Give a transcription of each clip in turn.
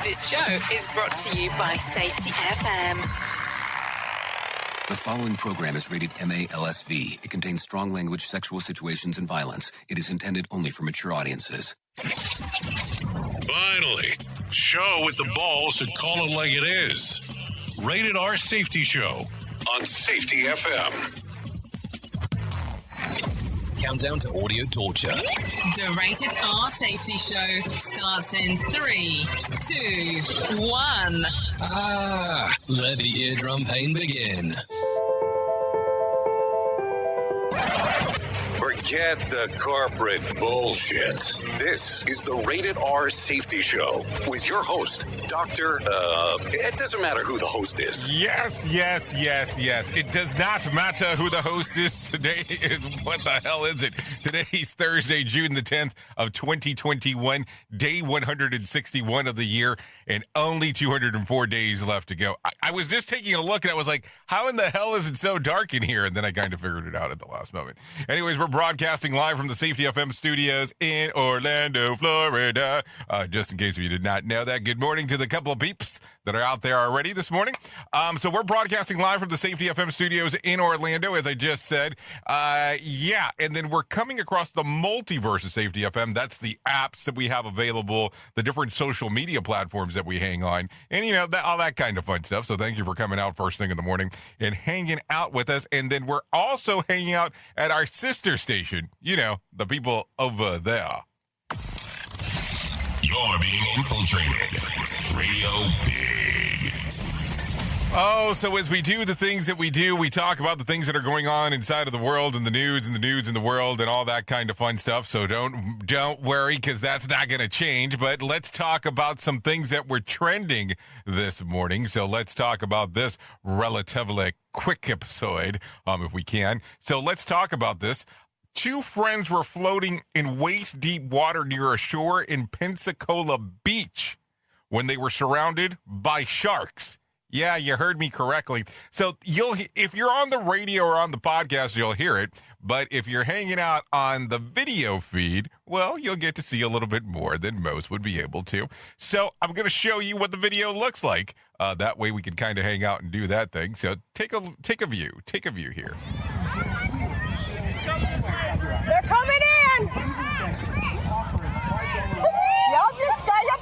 This show is brought to you by Safety FM. The following program is rated MA-LSV. It contains strong language, sexual situations, and violence. It is intended only for mature audiences. Finally, show with the balls to call it like it is. Rated R Safety Show on Safety FM. Countdown to audio torture. The Rated R Safety Show starts in 3, 2, 1. Let the eardrum pain begin. Forget the corporate bullshit. This is the Rated R Safety Show with your host, Dr. It doesn't matter who the host is. Yes. It does not matter who the host is. Today is, what the hell is it? Today's Thursday, June the 10th of 2021, day 161 of the year, and only 204 days left to go. I was just taking a look, and I was like, how in the hell is it so dark in here? And then I kind of figured it out at the last moment. Anyways, we're broadcasting live from the Safety FM studios in Orlando, Florida. Just in case you did not know that. Good morning to the couple of peeps that are out there already this morning. So we're broadcasting live from the Safety FM studios in Orlando, as I just said. And then we're coming across the multiverse of Safety FM. That's the apps that we have available, the different social media platforms that we hang on, and all that kind of fun stuff. So thank you for coming out first thing in the morning and hanging out with us. And then we're also hanging out at our sister station, the people over there. You're being infiltrated. Radio Big. Oh, so as we do the things that we do, we talk about the things that are going on inside of the world and the news in the world and all that kind of fun stuff. So don't worry, because that's not going to change. But let's talk about some things that were trending this morning. So let's talk about this relatively quick episode, if we can. So let's talk about this. 2 friends were floating in waist-deep water near a shore in Pensacola Beach when they were surrounded by sharks. Yeah, you heard me correctly. So if you're on the radio or on the podcast, you'll hear it. But if you're hanging out on the video feed, well, you'll get to see a little bit more than most would be able to. So I'm going to show you what the video looks like. That way we can kind of hang out and do that thing. So take a view. Take a view here. They're coming in! Y'all just stay up.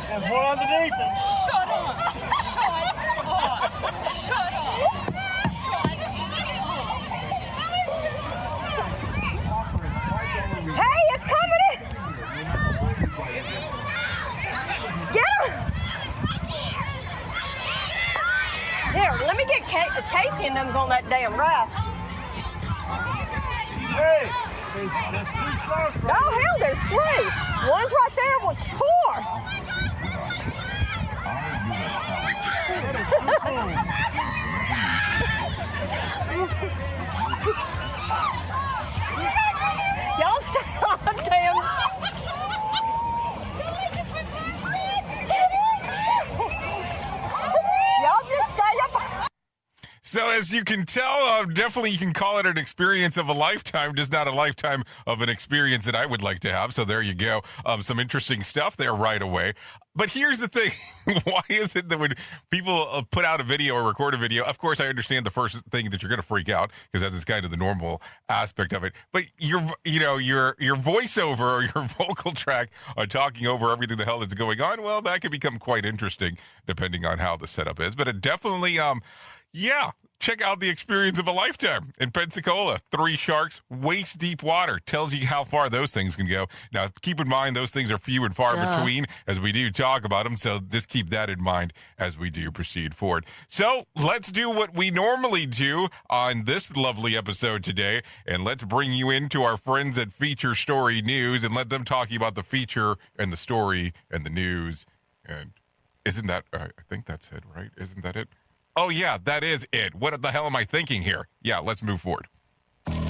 There's one underneath it. Shut up! Shut up! Hey, it's coming in! Get him! Here, let me get Casey and them's on that damn raft. Hey, there's 3 sharks. Oh, hell, there's 3. One's right there, one's 4. Y'all stay on, damn. Y'all just stay up. So as you can tell, definitely you can call it an experience of a lifetime, just not a lifetime of an experience that I would like to have. So there you go. Some interesting stuff there right away. But here's the thing. Why is it that when people put out a video or record a video, of course, I understand the first thing that you're going to freak out because that's kind of the normal aspect of it. But your voiceover or your vocal track talking over everything the hell that's going on, well, that can become quite interesting depending on how the setup is. But it definitely, check out the experience of a lifetime in Pensacola. 3 sharks, waist-deep water. Tells you how far those things can go. Now, keep in mind, those things are few and far between as we do talk about them, so just keep that in mind as we do proceed forward. So, let's do what we normally do on this lovely episode today, and let's bring you into our friends at Feature Story News and let them talk about the feature and the story and the news. And isn't that, I think that's it, right? Isn't that it? Oh, yeah, that is it. What the hell am I thinking here? Yeah, let's move forward.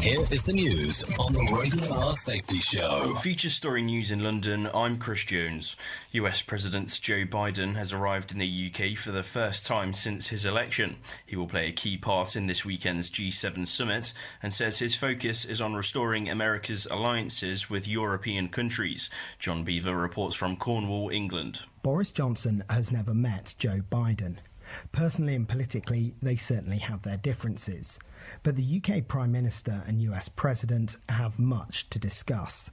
Here is the news on the Rated R Safety Show. Feature story news in London, I'm Chris Jones. US President Joe Biden has arrived in the UK for the first time since his election. He will play a key part in this weekend's G7 summit and says his focus is on restoring America's alliances with European countries. John Beaver reports from Cornwall, England. Boris Johnson has never met Joe Biden. Personally and politically, they certainly have their differences. But the UK Prime Minister and US President have much to discuss.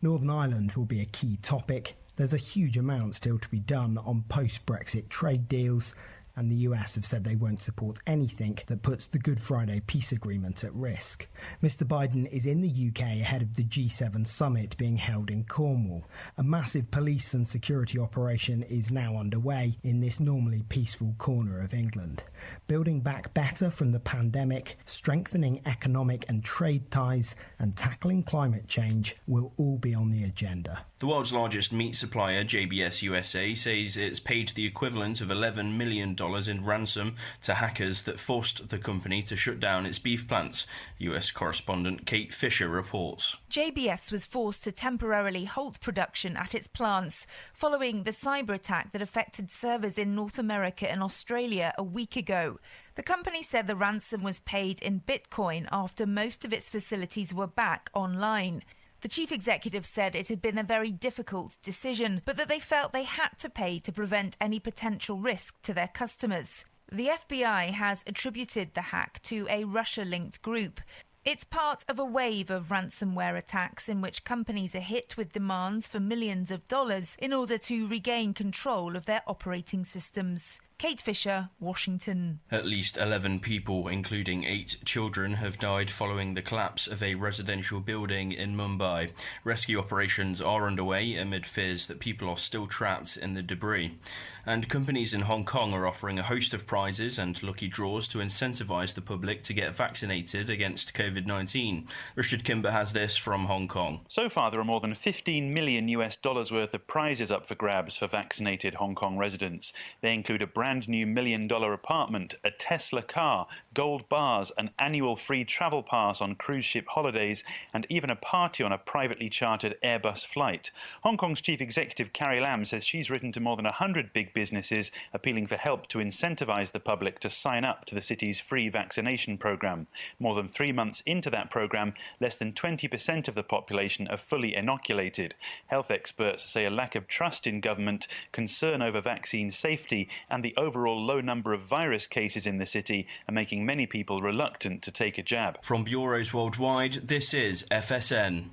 Northern Ireland will be a key topic. There's a huge amount still to be done on post-Brexit trade deals, and the US have said they won't support anything that puts the Good Friday peace agreement at risk. Mr Biden is in the UK ahead of the G7 summit being held in Cornwall. A massive police and security operation is now underway in this normally peaceful corner of England. Building back better from the pandemic, strengthening economic and trade ties, and tackling climate change will all be on the agenda. The world's largest meat supplier, JBS USA, says it's paid the equivalent of $11 million in ransom to hackers that forced the company to shut down its beef plants. US correspondent Kate Fisher reports. JBS was forced to temporarily halt production at its plants following the cyber attack that affected servers in North America and Australia a week ago. The company said the ransom was paid in Bitcoin after most of its facilities were back online. The chief executive said it had been a very difficult decision, but that they felt they had to pay to prevent any potential risk to their customers. The FBI has attributed the hack to a Russia-linked group. It's part of a wave of ransomware attacks in which companies are hit with demands for millions of dollars in order to regain control of their operating systems. Kate Fisher, Washington. At least 11 people, including 8 children, have died following the collapse of a residential building in Mumbai. Rescue operations are underway amid fears that people are still trapped in the debris. And companies in Hong Kong are offering a host of prizes and lucky draws to incentivise the public to get vaccinated against COVID-19. Richard Kimber has this from Hong Kong. So far, there are more than $15 million worth of prizes up for grabs for vaccinated Hong Kong residents. They include a brand new $1 million apartment, a Tesla car, gold bars, an annual free travel pass on cruise ship holidays, and even a party on a privately chartered Airbus flight. Hong Kong's chief executive Carrie Lam says she's written to more than 100 big businesses appealing for help to incentivise the public to sign up to the city's free vaccination programme. More than 3 months into that programme, less than 20% of the population are fully inoculated. Health experts say a lack of trust in government, concern over vaccine safety, and the overall low number of virus cases in the city are making many people reluctant to take a jab. From bureaus worldwide, this is FSN.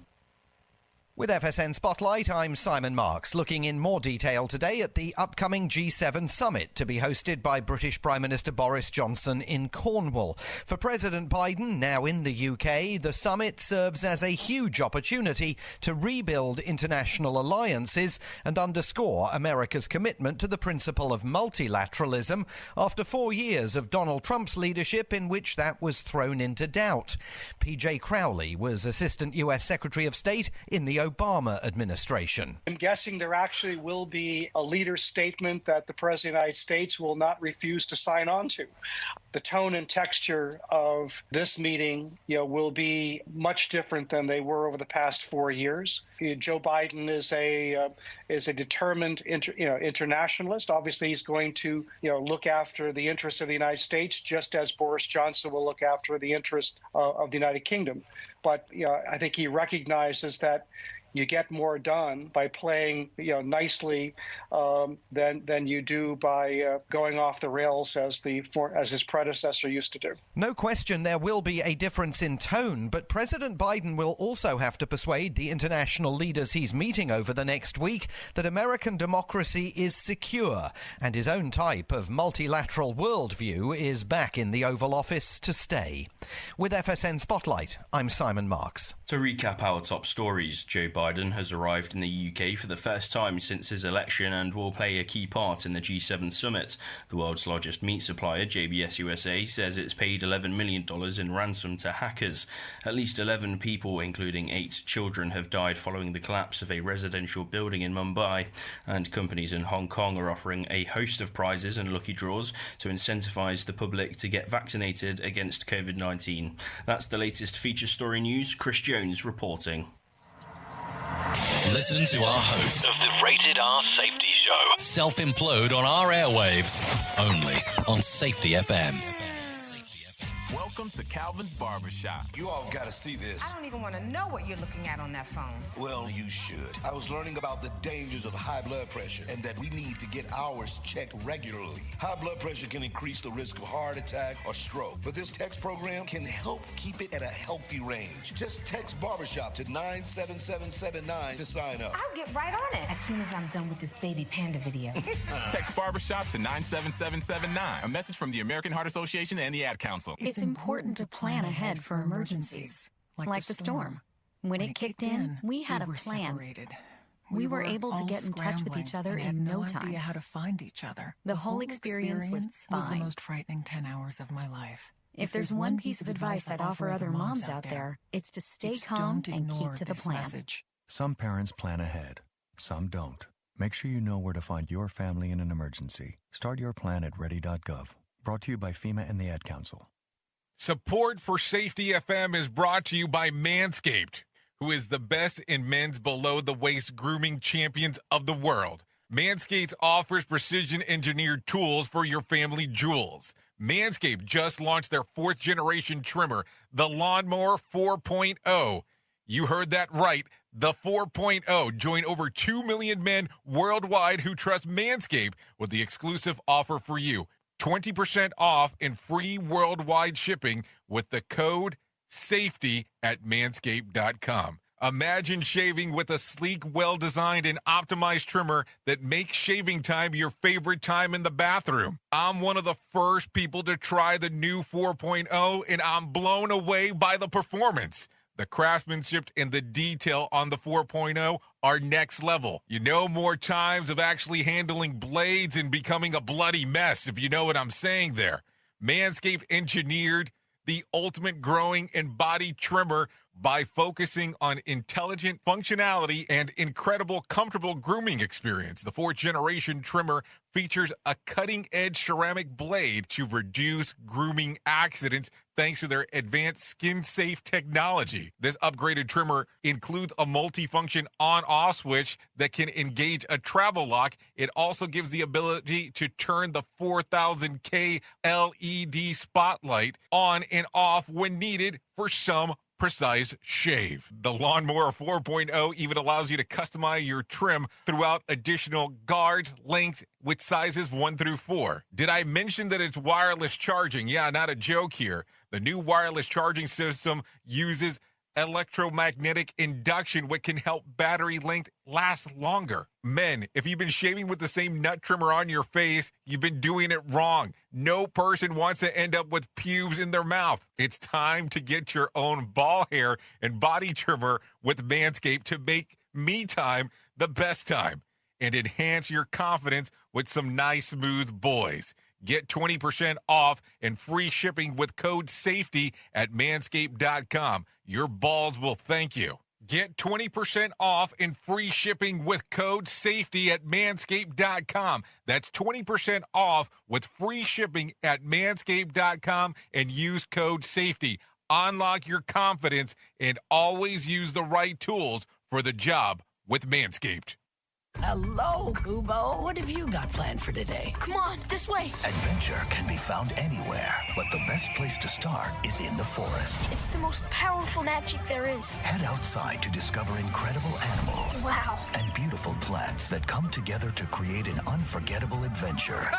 With FSN Spotlight, I'm Simon Marks, looking in more detail today at the upcoming G7 summit to be hosted by British Prime Minister Boris Johnson in Cornwall. For President Biden, now in the UK, the summit serves as a huge opportunity to rebuild international alliances and underscore America's commitment to the principle of multilateralism after 4 years of Donald Trump's leadership in which that was thrown into doubt. PJ Crowley was Assistant US Secretary of State in the Obama administration. I'm guessing there actually will be a leader's statement that the President of the United States will not refuse to sign on to. The tone and texture of this meeting, will be much different than they were over the past 4 years. Joe Biden is a determined internationalist. Obviously, he's going to look after the interests of the United States, just as Boris Johnson will look after the interests of the United Kingdom. But I think he recognizes that you get more done by playing, nicely than you do by going off the rails as his predecessor used to do. No question there will be a difference in tone, but President Biden will also have to persuade the international leaders he's meeting over the next week that American democracy is secure and his own type of multilateral worldview is back in the Oval Office to stay. With FSN Spotlight, I'm Simon Marks. To recap our top stories, Joe Biden has arrived in the UK for the first time since his election and will play a key part in the G7 summit. The world's largest meat supplier, JBS USA, says it's paid $11 million in ransom to hackers. At least 11 people, including 8 children, have died following the collapse of a residential building in Mumbai, and companies in Hong Kong are offering a host of prizes and lucky draws to incentivize the public to get vaccinated against COVID-19. That's the latest feature story news. Chris Jones reporting. Listen to our host of the Rated R Safety Show self-implode on our airwaves, only on Safety FM. Welcome to Calvin's Barbershop. You all got to see this. I don't even want to know what you're looking at on that phone. Well, you should. I was learning about the dangers of high blood pressure and that we need to get ours checked regularly. High blood pressure can increase the risk of heart attack or stroke, but this text program can help keep it at a healthy range. Just text Barbershop to 97779 to sign up. I'll get right on it as soon as I'm done with this baby panda video. Text Barbershop to 97779. A message from the American Heart Association and the Ad Council. It's important to plan ahead for emergencies, like the storm. When it kicked in, we had a plan. Separated. We were able to get in touch with each other in no time. Idea how to find each other. The whole experience was fine. The most frightening 10 hours of my life. If there's one piece of advice I'd offer other moms out there, it's to stay calm and keep to the plan. Message. Some parents plan ahead, some don't. Make sure you know where to find your family in an emergency. Start your plan at ready.gov. Brought to you by FEMA and the Ad Council. Support for Safety FM is brought to you by Manscaped, who is the best in men's below-the-waist grooming champions of the world. Manscaped offers precision-engineered tools for your family jewels. Manscaped just launched their 4th-generation trimmer, the Lawnmower 4.0. You heard that right, the 4.0. Join over 2 million men worldwide who trust Manscaped with the exclusive offer for you. 20% off and free worldwide shipping with the code SAFETY at manscaped.com. Imagine shaving with a sleek, well-designed, and optimized trimmer that makes shaving time your favorite time in the bathroom. I'm one of the first people to try the new 4.0, and I'm blown away by the performance. The craftsmanship and the detail on the 4.0 are next level. You know more times of actually handling blades and becoming a bloody mess, if you know what I'm saying there. Manscaped engineered the ultimate growing and body trimmer by focusing on intelligent functionality and incredible, comfortable grooming experience. The 4th-generation trimmer features a cutting-edge ceramic blade to reduce grooming accidents thanks to their advanced skin-safe technology. This upgraded trimmer includes a multi-function on-off switch that can engage a travel lock. It also gives the ability to turn the 4000K LED spotlight on and off when needed for some precise shave. The Lawnmower 4.0 even allows you to customize your trim throughout additional guards, lengths, with sizes 1 through 4. Did I mention that it's wireless charging? Yeah, not a joke here. The new wireless charging system uses electromagnetic induction, which can help battery length last longer. Men, if you've been shaving with the same nut trimmer on your face, you've been doing it wrong. No person wants to end up with pubes in their mouth. It's time to get your own ball hair and body trimmer with Manscaped to make me time the best time and enhance your confidence with some nice, smooth boys. Get 20% off and free shipping with code SAFETY at manscaped.com. Your balls will thank you. Get 20% off and free shipping with code SAFETY at manscaped.com. That's 20% off with free shipping at manscaped.com and use code SAFETY. Unlock your confidence and always use the right tools for the job with Manscaped. Hello, Kubo. What have you got planned for today? Come on, this way. Adventure can be found anywhere, but the best place to start is in the forest. It's the most powerful magic there is. Head outside to discover incredible animals. Wow. And beautiful plants that come together to create an unforgettable adventure.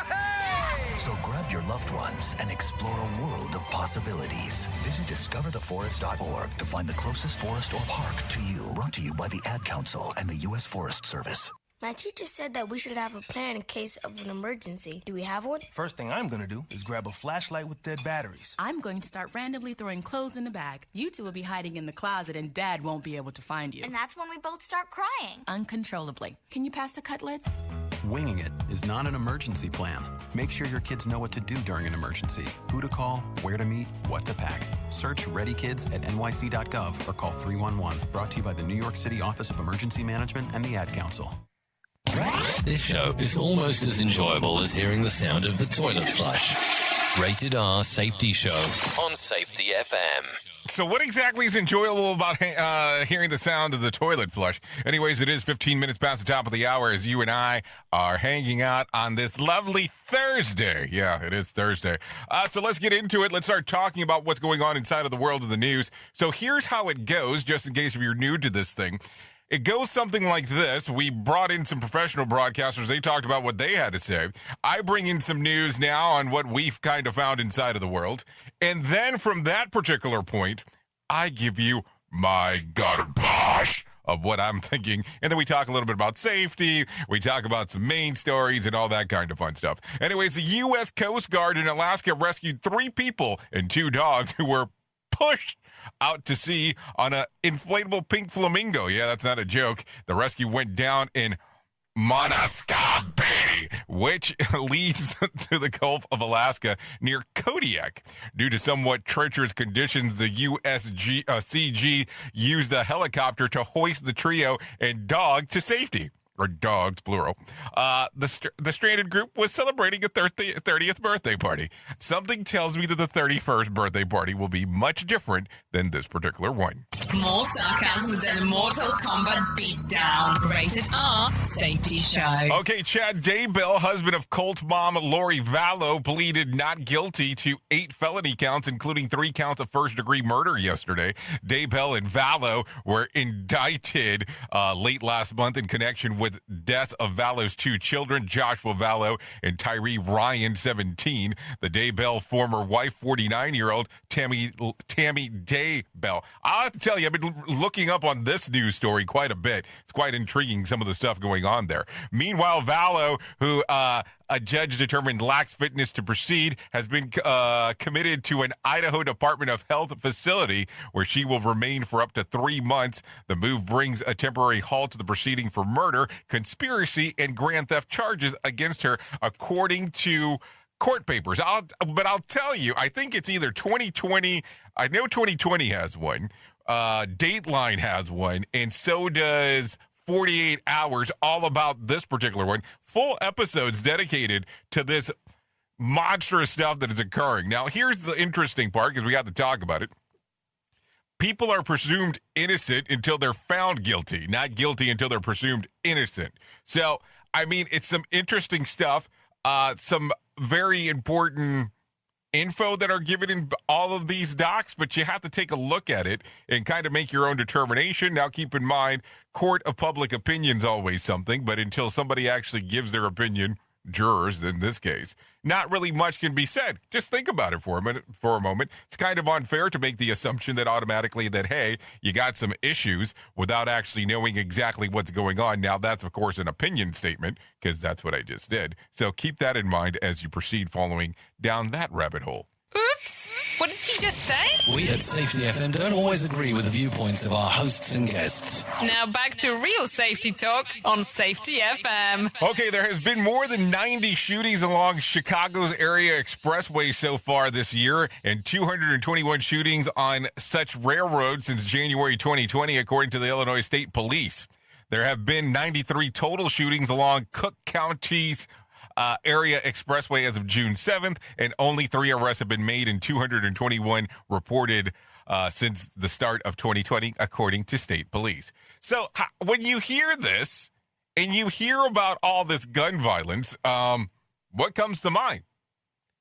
So grab your loved ones and explore a world of possibilities. Visit discovertheforest.org to find the closest forest or park to you. Brought to you by the Ad Council and the U.S. Forest Service. My teacher said that we should have a plan in case of an emergency. Do we have one? First thing I'm going to do is grab a flashlight with dead batteries. I'm going to start randomly throwing clothes in the bag. You two will be hiding in the closet and Dad won't be able to find you. And that's when we both start crying. Uncontrollably. Can you pass the cutlets? Winging it is not an emergency plan. Make sure your kids know what to do during an emergency, who to call, where to meet, what to pack. Search Ready Kids at nyc.gov or call 311. Brought to you by the New York City Office of Emergency Management and the Ad Council. This show is almost as enjoyable as hearing the sound of the toilet flush. Rated R Safety Show on Safety FM. So what exactly is enjoyable about hearing the sound of the toilet flush? Anyways, it is 15 minutes past the top of the hour as you and I are hanging out on this lovely Thursday. Yeah, it is Thursday. So let's get into it. Let's start talking about what's going on inside of the world of the news. So here's how it goes, just in case if you're new to this thing. It goes something like this. We brought in some professional broadcasters. They talked about what they had to say. I bring in some news now on what we've kind of found inside of the world. And then from that particular point, I give you my garbage of what I'm thinking. And then we talk a little bit about safety. We talk about some main stories and all that kind of fun stuff. Anyways, the U.S. Coast Guard in Alaska rescued 3 people and 2 dogs who were pushed out to sea on an inflatable pink flamingo. Yeah, that's not a joke. The rescue went down in Monaska Bay, which leads to the Gulf of Alaska near Kodiak. Due to somewhat treacherous conditions, the CG used a helicopter to hoist the trio and dog to safety. Or dogs, plural. The stranded group was celebrating a 30th birthday party. Something tells me that the 31st birthday party will be much different than this particular one. More sarcasm than Mortal Kombat beatdown. Rated R Safety Show. Okay, Chad Daybell, husband of Colt mom Lori Vallow, pleaded not guilty to 8 felony counts, including 3 counts of first-degree murder yesterday. Daybell and Vallow were indicted late last month in connection with deaths of Vallow's 2 children, Joshua Vallow and Tyree Ryan, 17. The Daybell former wife, 49-year-old Tammy Daybell. I'll have to tell you, I've been looking up on this news story quite a bit. It's quite intriguing, some of the stuff going on there. Meanwhile, Vallow, who a judge determined lacks fitness to proceed, has been committed to an Idaho Department of Health facility where she will remain for up to 3 months. The move brings a temporary halt to the proceeding for murder, conspiracy, and grand theft charges against her, according to court papers. But I'll tell you, I think it's either 2020. I know 2020 has one. Dateline has one, and so does 48 Hours, all about this particular one. Full episodes dedicated to this monstrous stuff that is occurring. Now, here's the interesting part, because we got to talk about it. People are presumed innocent until they're found guilty, not guilty until they're presumed innocent. So, I mean, it's some interesting stuff, some very important info that are given in all of these docs, but you have to take a look at it and kind of make your own determination. Now, keep in mind, court of public opinion is always something, but until somebody actually gives their opinion, jurors in this case, not really much can be said. Just think about it for a moment. It's kind of unfair to make the assumption that automatically that, hey, you got some issues without actually knowing exactly what's going on. Now, that's, of course, an opinion statement, because that's what I just did. So keep that in mind as you proceed following down that rabbit hole. Oops! What did he just say? We at Safety FM don't always agree with the viewpoints of our hosts and guests. Now back to real safety talk on Safety FM. Okay, there has been more than 90 shootings along Chicago's area expressway so far this year, and 221 shootings on such railroads since January 2020, according to the Illinois State Police. There have been 93 total shootings along Cook County's area expressway as of June 7th, and only 3 arrests have been made and 221 reported since the start of 2020, according to state police. So when you hear this and you hear about all this gun violence, what comes to mind?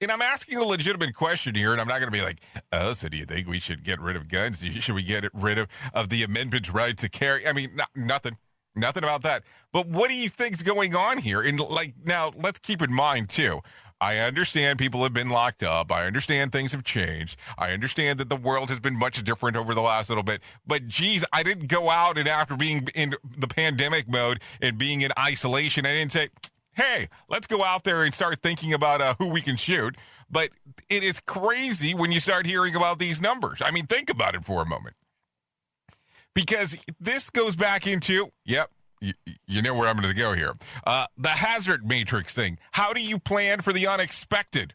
And I'm asking a legitimate question here, and I'm not going to be like, oh, so do you think we should get rid of guns? Should we get rid of the amendment's right to carry? I mean, nothing. Nothing about that. But what do you think's going on here? And now let's keep in mind too. I understand people have been locked up. I understand things have changed. I understand that the world has been much different over the last little bit. But geez, I didn't go out and after being in the pandemic mode and being in isolation, I didn't say, hey, let's go out there and start thinking about who we can shoot. But it is crazy when you start hearing about these numbers. I mean, think about it for a moment. Because this goes back into, you know where I'm going to go here. The hazard matrix thing. How do you plan for the unexpected?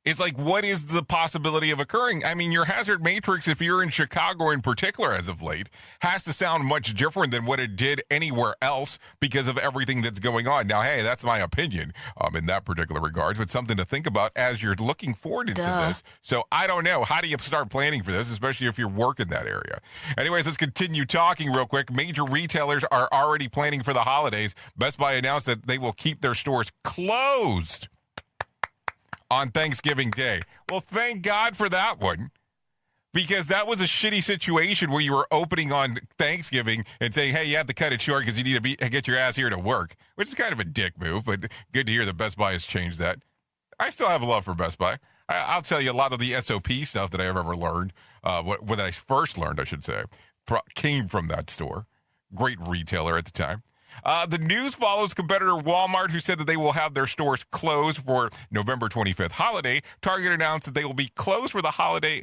It's like, what is the possibility of occurring? I mean, your hazard matrix, if you're in Chicago in particular as of late, has to sound much different than what it did anywhere else because of everything that's going on. Now, hey, that's my opinion in that particular regards, but something to think about as you're looking forward into this. So I don't know. How do you start planning for this, especially if you're working that area? Anyways, let's continue talking real quick. Major retailers are already planning for the holidays. Best Buy announced that they will keep their stores closed on Thanksgiving Day. Well, thank God for that one, because that was a shitty situation where you were opening on Thanksgiving and saying, hey, you have to cut it short because you need to get your ass here to work, which is kind of a dick move, but good to hear that Best Buy has changed that. I still have a love for Best Buy. I'll tell you, a lot of the SOP stuff that I've ever learned, when I first learned, I should say, came from that store. Great retailer at the time. The news follows competitor Walmart, who said that they will have their stores closed for November 25th holiday. Target announced that they will be closed for the holiday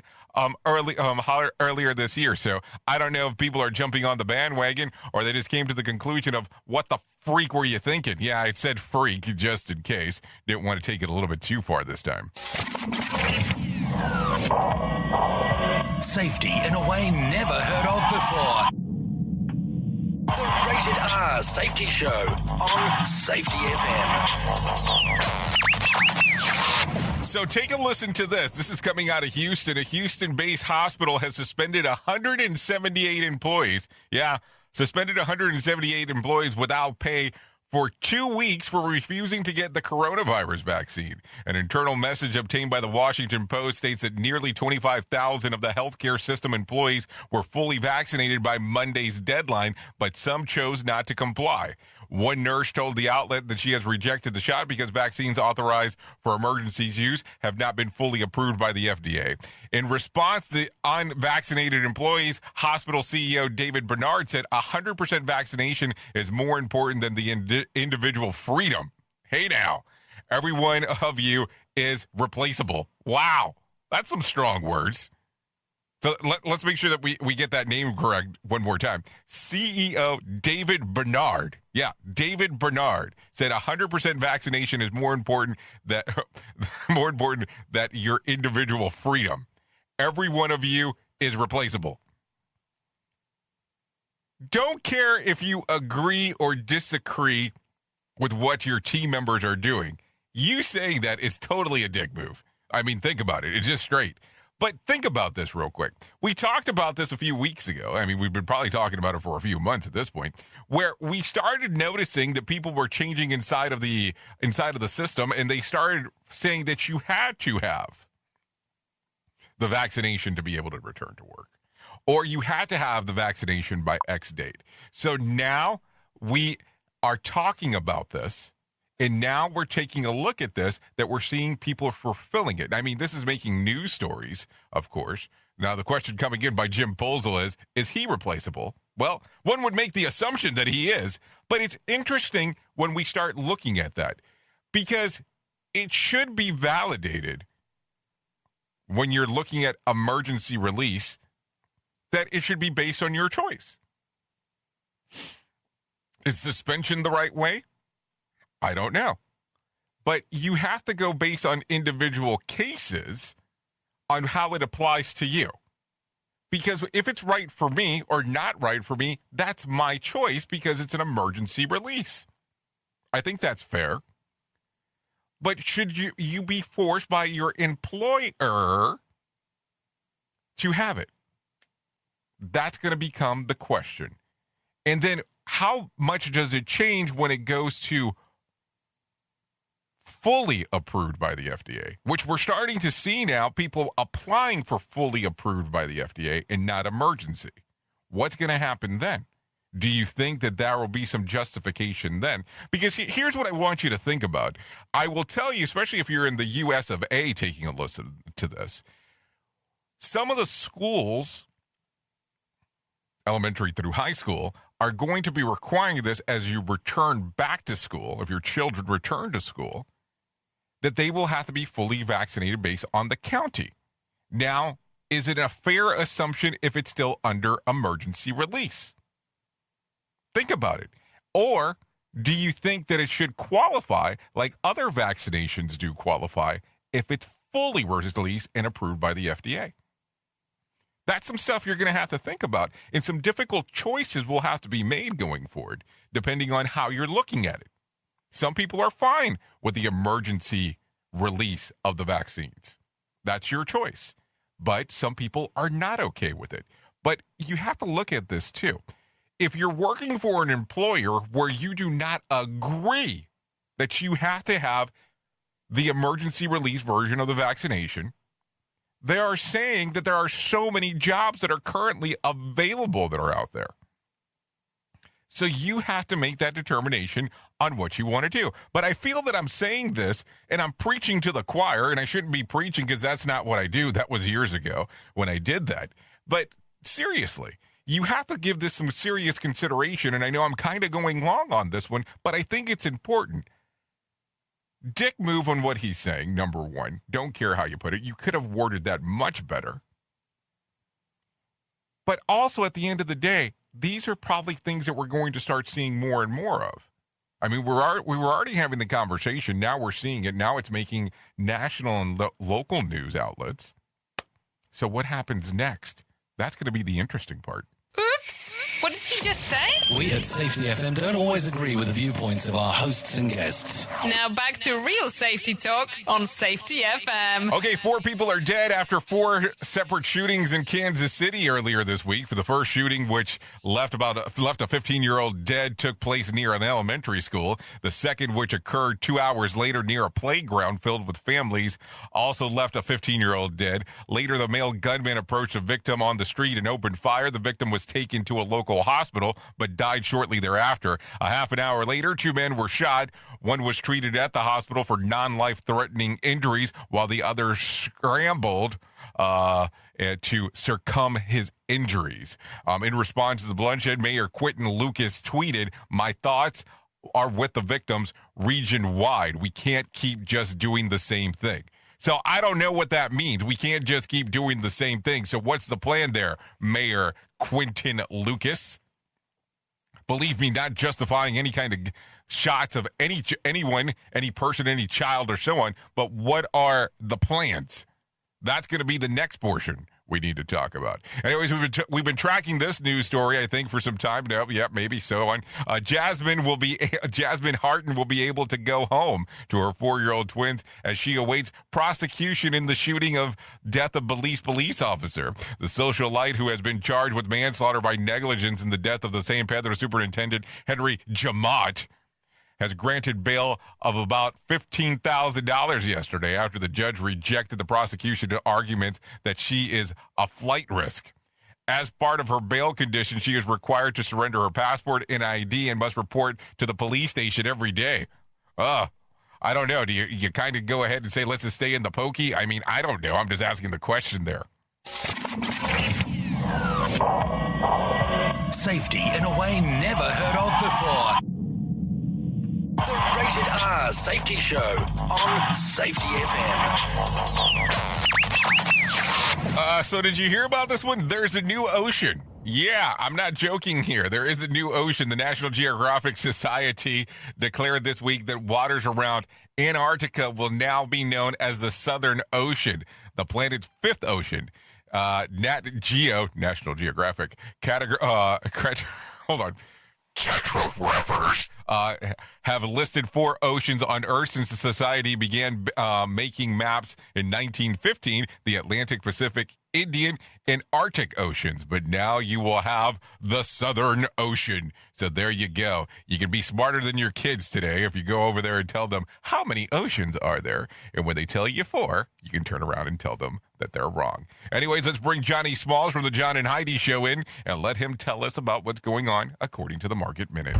earlier this year. So I don't know if people are jumping on the bandwagon or they just came to the conclusion of what the freak were you thinking? Yeah, I said freak just in case. Didn't want to take it a little bit too far this time. Safety in a way never heard of before. The Rated R Safety Show on Safety FM. So take a listen to this. This is coming out of Houston. A Houston-based hospital has suspended 178 employees. Yeah, suspended 178 employees without pay for 2 weeks for refusing to get the coronavirus vaccine. An internal message obtained by the Washington Post states that nearly 25,000 of the healthcare system employees were fully vaccinated by Monday's deadline, but some chose not to comply. One nurse told the outlet that she has rejected the shot because vaccines authorized for emergency use have not been fully approved by the FDA. In response to unvaccinated employees, hospital CEO David Bernard said 100% vaccination is more important than the individual freedom. Hey now, every one of you is replaceable. Wow, that's some strong words. So let's make sure that we get that name correct one more time. CEO David Bernard. Yeah, David Bernard said 100% vaccination is more important that your individual freedom. Every one of you is replaceable. Don't care if you agree or disagree with what your team members are doing. You saying that is totally a dick move. I mean, think about it. It's just straight. But think about this real quick. We talked about this a few weeks ago. I mean, we've been probably talking about it for a few months at this point, where we started noticing that people were changing inside of the system, and they started saying that you had to have the vaccination to be able to return to work, or you had to have the vaccination by X date. So now we are talking about this. And now we're taking a look at this, that we're seeing people fulfilling it. I mean, this is making news stories, of course. Now, the question coming in by Jim Polzel is he replaceable? Well, one would make the assumption that he is, but it's interesting when we start looking at that, because it should be validated when you're looking at emergency release that it should be based on your choice. Is suspension the right way? I don't know. But you have to go based on individual cases on how it applies to you. Because if it's right for me or not right for me, that's my choice because it's an emergency release. I think that's fair. But should you be forced by your employer to have it? That's going to become the question. And then how much does it change when it goes to fully approved by the FDA, which we're starting to see now, people applying for fully approved by the FDA and not emergency? What's going to happen then? Do you think that there will be some justification then? Because here's what I want you to think about. I will tell you, especially if you're in the US of A taking a listen to this, some of the schools, elementary through high school, are going to be requiring this as you return back to school, if your children return to school, that they will have to be fully vaccinated based on the county. Now, is it a fair assumption if it's still under emergency release? Think about it. Or do you think that it should qualify like other vaccinations do qualify if it's fully released and approved by the FDA? That's some stuff you're going to have to think about, and some difficult choices will have to be made going forward, depending on how you're looking at it. Some people are fine with the emergency release of the vaccines. That's your choice. But some people are not okay with it. But you have to look at this too. If you're working for an employer where you do not agree that you have to have the emergency release version of the vaccination, they are saying that there are so many jobs that are currently available that are out there. So you have to make that determination on what you want to do. But I feel that I'm saying this and I'm preaching to the choir, and I shouldn't be preaching because that's not what I do. That was years ago when I did that. But seriously, you have to give this some serious consideration. And I know I'm kind of going long on this one, but I think it's important. Dick move on what he's saying, number one. Don't care how you put it. You could have worded that much better. But also at the end of the day, these are probably things that we're going to start seeing more and more of. I mean, we were already having the conversation. Now we're seeing it. Now it's making national and local news outlets. So what happens next? That's going to be the interesting part. Oops! What did he just say? We at Safety FM don't always agree with the viewpoints of our hosts and guests. Now back to real safety talk on Safety FM. Okay, 4 people are dead after 4 separate shootings in Kansas City earlier this week. For the first shooting, which left a 15-year-old dead, took place near an elementary school. The second, which occurred 2 hours later near a playground filled with families, also left a 15-year-old dead. Later, the male gunman approached a victim on the street and opened fire. The victim was taken to a local hospital, but died shortly thereafter. A half an hour later, 2 men were shot. One was treated at the hospital for non-life-threatening injuries, while the other scrambled to circum his injuries. In response to the bloodshed, Mayor Quentin Lucas tweeted, "My thoughts are with the victims region-wide. We can't keep just doing the same thing." So I don't know what that means. We can't just keep doing the same thing. So what's the plan there, Mayor Quentin Lucas? Believe me, not justifying any kind of shots of anyone, any person, any child, or so on. But what are the plans? That's going to be the next portion we need to talk about. Anyways, we've been tracking this news story, I think, for some time now. Yeah, maybe so on. Jasmine Harton will be able to go home to her 4-year-old twins as she awaits prosecution in the shooting of death of police officer. The socialite, who has been charged with manslaughter by negligence in the death of the St. Pedro Superintendent Henry Jamot, has granted bail of about $15,000 yesterday after the judge rejected the prosecution's argument that she is a flight risk. As part of her bail condition, she is required to surrender her passport and ID and must report to the police station every day. I don't know. Do you kind of go ahead and say, let's just stay in the pokey? I mean, I don't know. I'm just asking the question there. Safety in a way never heard of before. The Rated R Safety Show on Safety FM. So did you hear about this one? There's a new ocean. Yeah, I'm not joking here. There is a new ocean. The National Geographic Society declared this week that waters around Antarctica will now be known as the Southern Ocean, the planet's 5th ocean. National Geographic category. Hold on. Categorizers have listed 4 oceans on Earth since the society began making maps in 1915, the Atlantic, Pacific, Indian, and Arctic Oceans. But now you will have the Southern Ocean. So there you go. You can be smarter than your kids today if you go over there and tell them how many oceans are there. And when they tell you 4, you can turn around and tell them that they're wrong. Anyways, let's bring Johnny Smalls from the John and Heidi Show in and let him tell us about what's going on according to the Market Minute.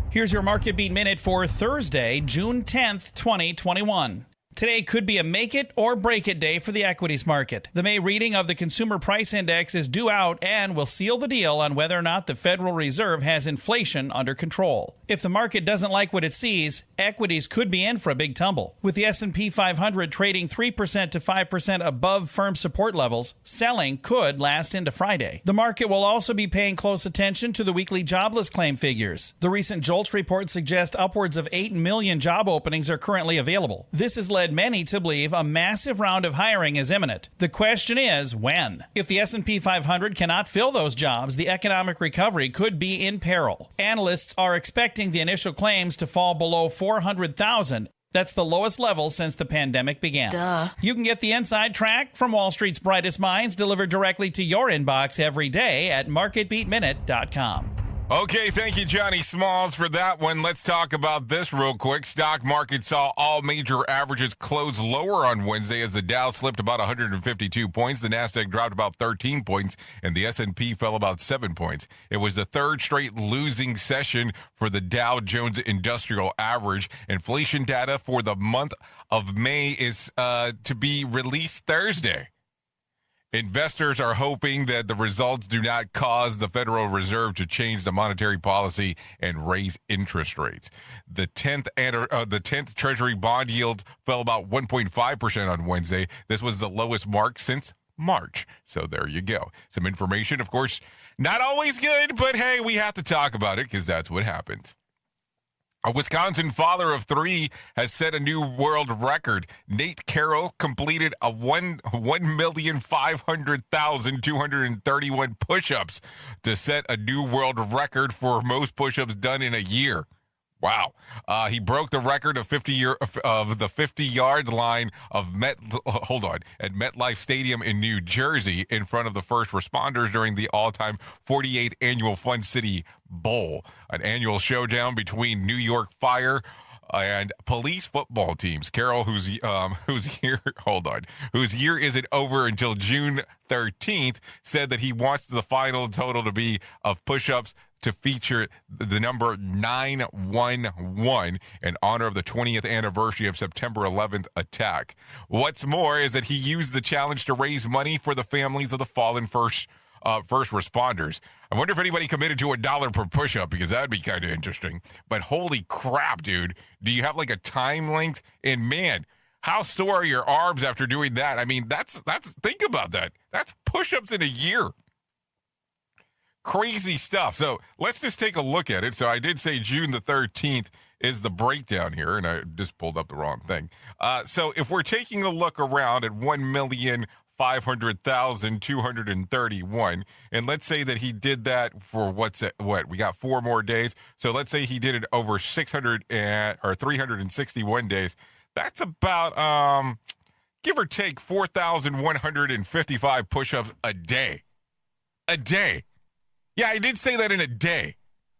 Here's your Market Beat Minute for Thursday, June 10th, 2021. Today could be a make it or break it day for the equities market. The May reading of the Consumer Price Index is due out and will seal the deal on whether or not the Federal Reserve has inflation under control. If the market doesn't like what it sees, equities could be in for a big tumble. With the S&P 500 trading 3% to 5% above firm support levels, selling could last into Friday. The market will also be paying close attention to the weekly jobless claim figures. The recent JOLTS report suggests upwards of 8 million job openings are currently available. This has led many to believe a massive round of hiring is imminent. The question is, when? If the S&P 500 cannot fill those jobs, the economic recovery could be in peril. Analysts are expecting the initial claims to fall below 400,000. That's the lowest level since the pandemic began. Duh. You can get the inside track from Wall Street's brightest minds delivered directly to your inbox every day at marketbeatminute.com. Okay, thank you, Johnny Smalls, for that one. Let's talk about this real quick. Stock market saw all major averages close lower on Wednesday as the Dow slipped about 152 points, the Nasdaq dropped about 13 points, and the S&P fell about 7 points. It was the third straight losing session for the Dow Jones Industrial Average. Inflation data for the month of May is to be released Thursday. Investors are hoping that the results do not cause the Federal Reserve to change the monetary policy and raise interest rates. The 10th Treasury bond yield fell about 1.5% on Wednesday. This was the lowest mark since March. So there you go. Some information, of course, not always good, but hey, we have to talk about it because that's what happened. A Wisconsin father of 3 has set a new world record. Nate Carroll completed a 1,500,231 push-ups to set a new world record for most push-ups done in a year. Wow. He broke the record of the 50-yard line of at MetLife Stadium in New Jersey in front of the first responders during the all-time 48th annual Fun City Bowl, an annual showdown between New York Fire and police football teams. Carroll, whose year isn't over until June 13th, said that he wants the final total to be of push-ups to feature the number 911 in honor of the 20th anniversary of September 11th attack. What's more is that he used the challenge to raise money for the families of the fallen first responders. I wonder if anybody committed to $1 per push-up, because that'd be kind of interesting. But holy crap, dude. Do you have like a time length? And man, how sore are your arms after doing that? I mean, that's think about that. That's push-ups in a year. Crazy stuff. So let's just take a look at it. So I did say June the 13th is the breakdown here, and I just pulled up the wrong thing. So if we're taking a look around at 1,500,231, and let's say that he did that for we got 4 more days. So let's say he did it over 361 days. That's about give or take 4,155 push-ups a day. A day. Yeah, I did say that in a day.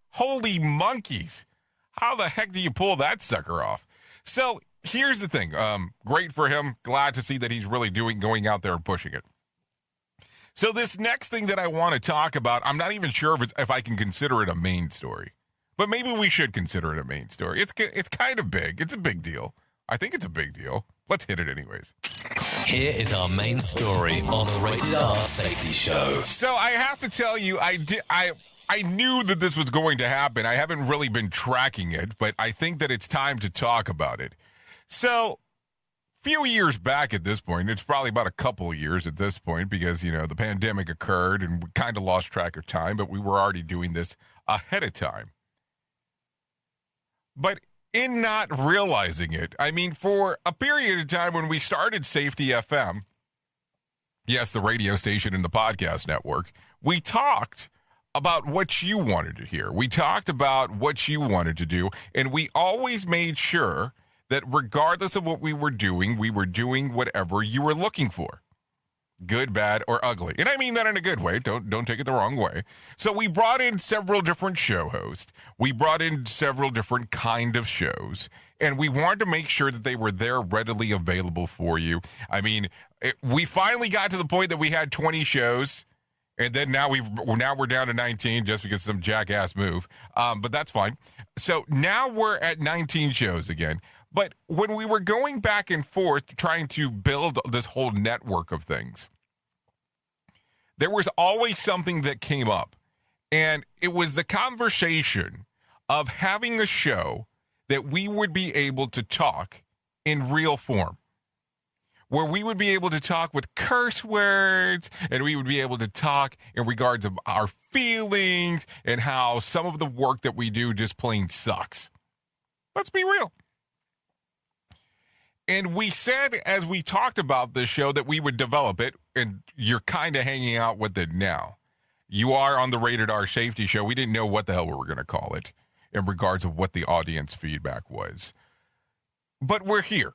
Holy monkeys. How the heck do you pull that sucker off? So here's the thing. Great for him. Glad to see that he's really going out there and pushing it. So this next thing that I want to talk about, I'm not even sure if I can consider it a main story. But maybe we should consider it a main story. It's kind of big. It's a big deal. I think it's a big deal. Let's hit it anyways. Here is our main story on the Rated R Safety Show. So I have to tell you, I knew that this was going to happen. I haven't really been tracking it, but I think that it's time to talk about it. So a few years back at this point, it's probably about a couple of years at this point because, the pandemic occurred and we kind of lost track of time, but we were already doing this ahead of time. But in not realizing it, I mean, for a period of time when we started Safety FM, yes, the radio station and the podcast network, we talked about what you wanted to hear. We talked about what you wanted to do, and we always made sure that regardless of what we were doing whatever you were looking for. Good, bad, or ugly. And I mean that in a good way. Don't take it the wrong way. So we brought in several different show hosts. We brought in several different kind of shows. And we wanted to make sure that they were there readily available for you. I mean, we finally got to the point that we had 20 shows. And then now we're down to 19 just because some jackass move. But that's fine. So now we're at 19 shows again. But when we were going back and forth trying to build this whole network of things, there was always something that came up. And it was the conversation of having a show that we would be able to talk in real form, where we would be able to talk with curse words, and we would be able to talk in regards of our feelings and how some of the work that we do just plain sucks. Let's be real. And we said, as we talked about this show, that we would develop it, and you're kind of hanging out with it now. You are on the Rated R Safety Show. We didn't know what the hell we were going to call it in regards of what the audience feedback was. But we're here,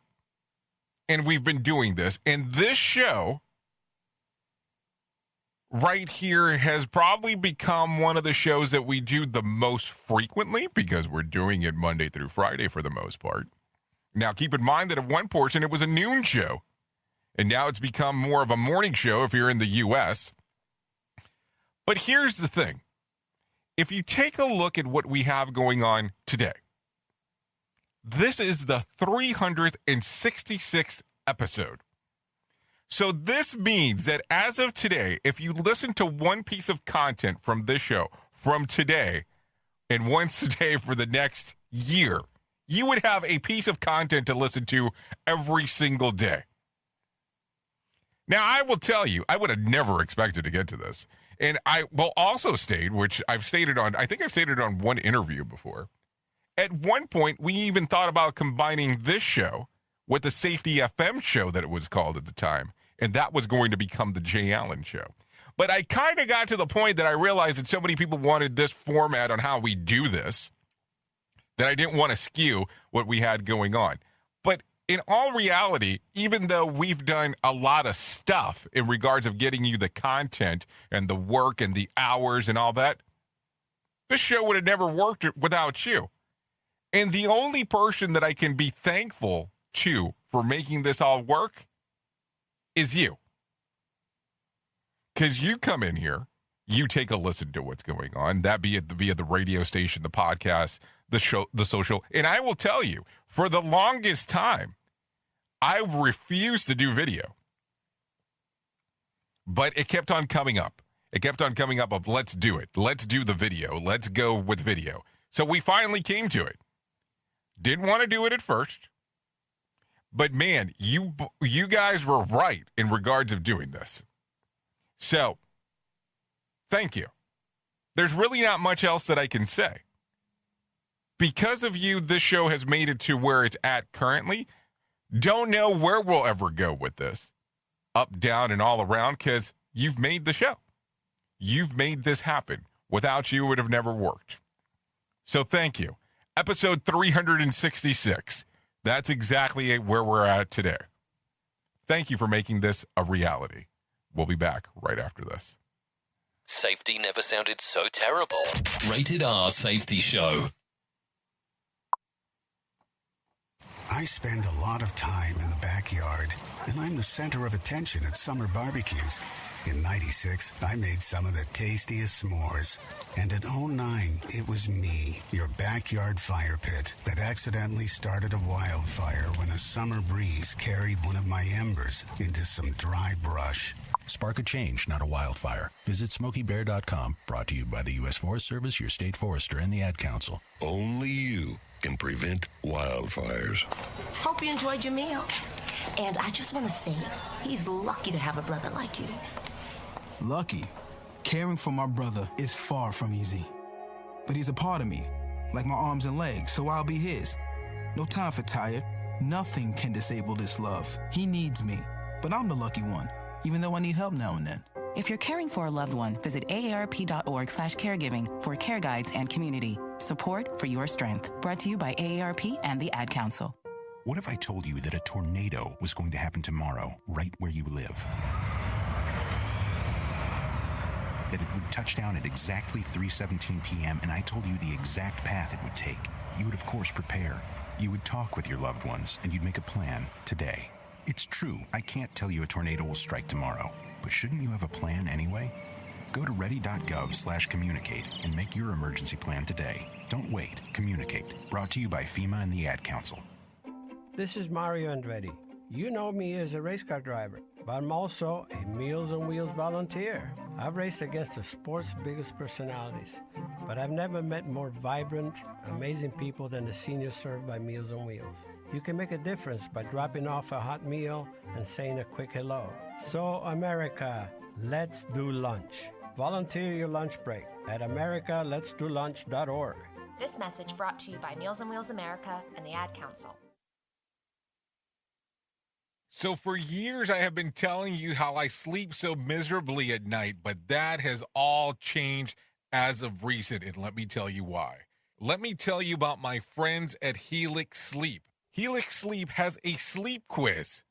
and we've been doing this. And this show right here has probably become one of the shows that we do the most frequently because we're doing it Monday through Friday for the most part. Now, keep in mind that at one portion, it was a noon show, and now it's become more of a morning show if you're in the U.S. But here's the thing. If you take a look at what we have going on today, this is the 366th episode. So this means that as of today, if you listen to one piece of content from this show from today and once a day for the next year, you would have a piece of content to listen to every single day. Now, I will tell you, I would have never expected to get to this. And I will also state, which I think I've stated on one interview before. At one point, we even thought about combining this show with the Safety FM show that it was called at the time. And that was going to become the Jay Allen show. But I kind of got to the point that I realized that so many people wanted this format on how we do this, that I didn't want to skew what we had going on. But in all reality, even though we've done a lot of stuff in regards of getting you the content and the work and the hours and all that, this show would have never worked without you. And the only person that I can be thankful to for making this all work is you. Because you come in here, you take a listen to what's going on, that be it via the radio station, the podcast, the show, the social. And I will tell you, for the longest time, I refused to do video. But it kept on coming up. It kept on coming up of let's do it. Let's do the video. Let's go with video. So we finally came to it. Didn't want to do it at first. But man, you guys were right in regards of doing this. So, thank you. There's really not much else that I can say. Because of you, this show has made it to where it's at currently. Don't know where we'll ever go with this. Up, down, and all around, because you've made the show. You've made this happen. Without you, it would have never worked. So thank you. Episode 366. That's exactly where we're at today. Thank you for making this a reality. We'll be back right after this. Safety never sounded so terrible. Rated R Safety Show. I spend a lot of time in the backyard, and I'm the center of attention at summer barbecues. In '96, I made some of the tastiest s'mores. And in '09, it was me, your backyard fire pit, that accidentally started a wildfire when a summer breeze carried one of my embers into some dry brush. Spark a change, not a wildfire. Visit SmokeyBear.com, brought to you by the U.S. Forest Service, your state forester, and the Ad Council. Only you can prevent wildfires. Hope you enjoyed your meal. And I just want to say, he's lucky to have a brother like you. Lucky? Caring for my brother is far from easy. But he's a part of me, like my arms and legs, so I'll be his. No time for tired. Nothing can disable this love. He needs me, but I'm the lucky one, even though I need help now and then. If you're caring for a loved one, visit aarp.org/caregiving for care guides and community. Support for your strength. Brought to you by AARP and the Ad Council. What if I told you that a tornado was going to happen tomorrow, right where you live? That it would touch down at exactly 3:17 p.m., and I told you the exact path it would take. You would, of course, prepare. You would talk with your loved ones, and you'd make a plan today. It's true, I can't tell you a tornado will strike tomorrow, but shouldn't you have a plan anyway? Go to ready.gov/communicate and make your emergency plan today. Don't wait. Communicate. Brought to you by FEMA and the Ad Council. This is Mario Andretti. You know me as a race car driver, but I'm also a Meals on Wheels volunteer. I've raced against the sport's biggest personalities, but I've never met more vibrant, amazing people than the seniors served by Meals on Wheels. You can make a difference by dropping off a hot meal and saying a quick hello. So, America, let's do lunch. Volunteer your lunch break at americaletsdolunch.org. This message brought to you by Meals on Wheels America and the Ad Council. So for years, I have been telling you how I sleep so miserably at night, but that has all changed as of recent, and let me tell you why. Let me tell you about my friends at Helix Sleep. Helix Sleep has a sleep quiz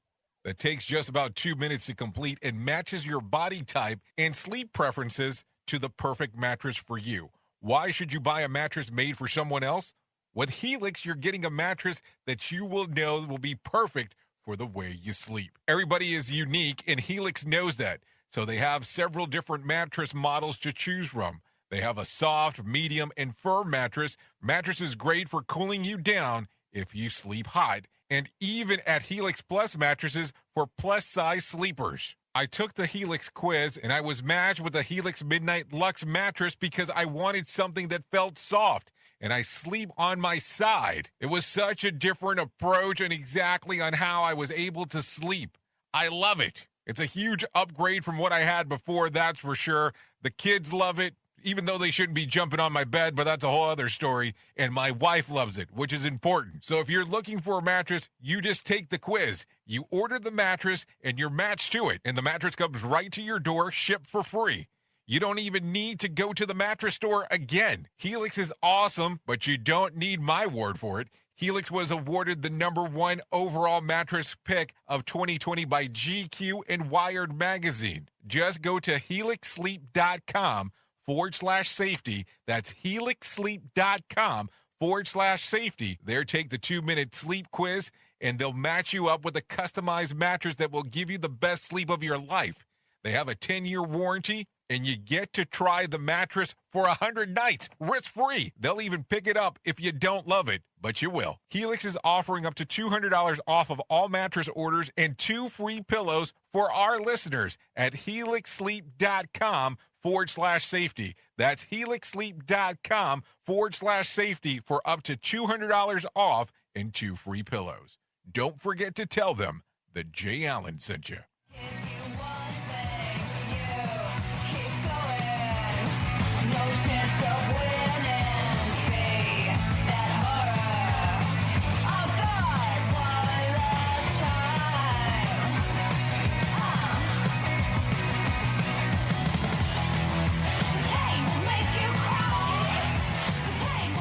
that takes just about 2 minutes to complete and matches your body type and sleep preferences to the perfect mattress for you. Why should you buy a mattress made for someone else? With Helix, you're getting a mattress that you will know will be perfect for the way you sleep. Everybody is unique, and Helix knows that. So they have several different mattress models to choose from. They have a soft, medium, and firm mattress. Mattress is great for cooling you down if you sleep hot. And even at Helix Plus mattresses for plus-size sleepers. I took the Helix quiz, and I was matched with the Helix Midnight Luxe mattress because I wanted something that felt soft. And I sleep on my side. It was such a different approach and exactly on how I was able to sleep. I love it. It's a huge upgrade from what I had before, that's for sure. The kids love it, even though they shouldn't be jumping on my bed, but that's a whole other story. And my wife loves it, which is important. So if you're looking for a mattress, you just take the quiz. You order the mattress, and you're matched to it. And the mattress comes right to your door, shipped for free. You don't even need to go to the mattress store again. Helix is awesome, but you don't need my word for it. Helix was awarded the #1 overall mattress pick of 2020 by GQ and Wired magazine. Just go to helixsleep.com/safety. That's helixsleep.com/safety. There, take the 2-minute sleep quiz, and they'll match you up with a customized mattress that will give you the best sleep of your life. They have a 10-year warranty, and you get to try the mattress for 100 nights, risk-free. They'll even pick it up if you don't love it, but you will. Helix is offering up to $200 off of all mattress orders and 2 free pillows for our listeners at helixsleep.com/safety. That's helixsleep.com/safety for up to $200 off and 2 free pillows. Don't forget to tell them that Jay Allen sent you.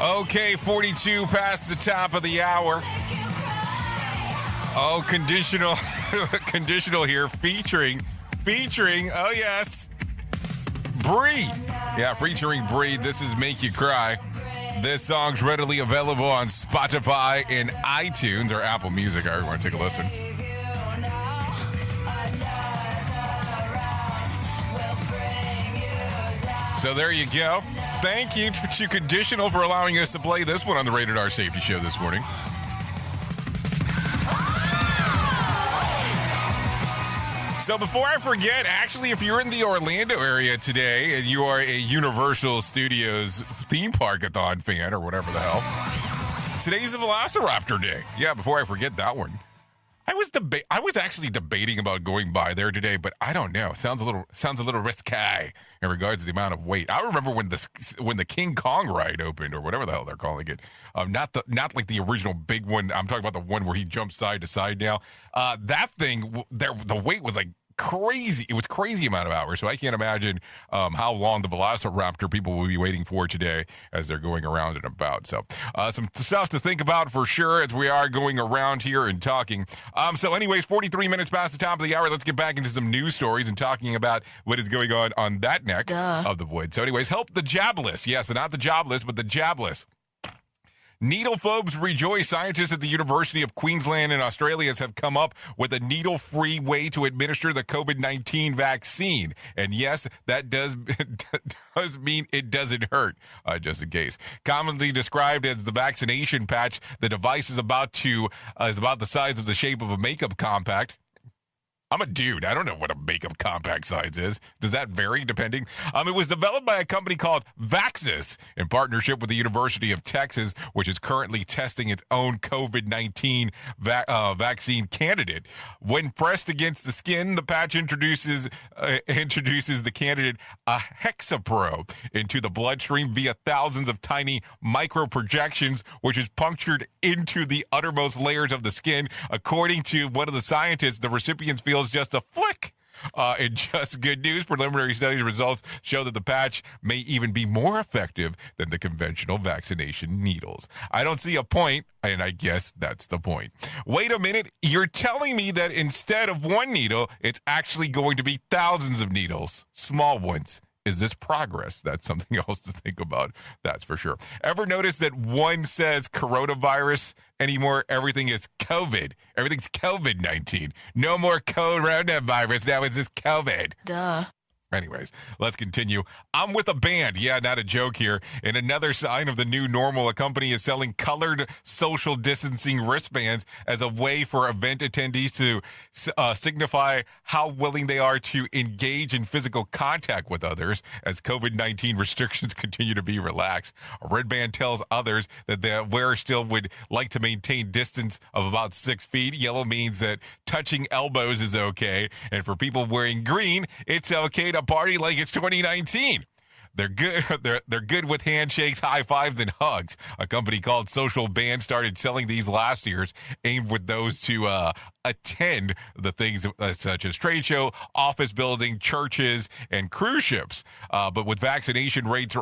Okay, 42 past the top of the hour. Oh, conditional, conditional here, featuring, oh yes, Bree. Yeah, featuring Bree. This is Make You Cry. This song's readily available on Spotify and iTunes or Apple Music. I want to take a listen. So there you go. Thank you to Conditional for allowing us to play this one on the Rated R Safety Show this morning. So before I forget, actually, if you're in the Orlando area today and you are a Universal Studios theme park-a-thon fan or whatever the hell, today's the Velociraptor Day. Yeah, before I forget that one. I was actually debating about going by there today, but I don't know. It sounds a little risky in regards to the amount of weight. I remember when the King Kong ride opened, or whatever the hell they're calling it. Not like the original big one. I'm talking about the one where he jumps side to side now. That thing, the weight was like crazy. It was crazy amount of hours. So I can't imagine how long the Velociraptor people will be waiting for today as they're going around and about. So some stuff to think about for sure as we are going around here and talking. So anyways, 43 minutes past the top of the hour. Let's get back into some news stories and talking about what is going on that neck of the wood. So anyways, help the jabless. Yes, not the jobless, but the jabless. Needlephobes rejoice. Scientists at the University of Queensland in Australia have come up with a needle-free way to administer the COVID-19 vaccine. And yes, that does mean it doesn't hurt, just in case. Commonly described as the vaccination patch, the device is about the size of the shape of a makeup compact. I'm a dude. I don't know what a makeup compact size is. Does that vary depending? It was developed by a company called Vaxxus in partnership with the University of Texas, which is currently testing its own COVID-19 vaccine candidate. When pressed against the skin, the patch introduces the candidate a hexaprobe into the bloodstream via thousands of tiny microprojections, which is punctured into the uttermost layers of the skin. According to one of the scientists, the recipients feels just a flick. And just good news, preliminary study results show that the patch may even be more effective than the conventional vaccination needles. I don't see a point, and I guess that's the point. Wait a minute, you're telling me that instead of one needle, it's actually going to be thousands of needles, small ones. Is this progress? That's something else to think about. That's for sure. Ever notice that one says coronavirus anymore? Everything is COVID. Everything's COVID-19. No more coronavirus. Now it's just COVID. Duh. Anyways, let's continue. I'm with a band. Yeah, not a joke here. In another sign of the new normal, a company is selling colored social distancing wristbands as a way for event attendees to signify how willing they are to engage in physical contact with others as COVID-19 restrictions continue to be relaxed. A red band tells others that the wearer still would like to maintain distance of about 6 feet. Yellow means that touching elbows is okay. And for people wearing green, it's okay to party like it's 2019. They're good. They're good with handshakes, high fives, and hugs. A company called Social Band started selling these last year, aimed with those to attend the things such as trade show, office building, churches, and cruise ships. But with vaccination rates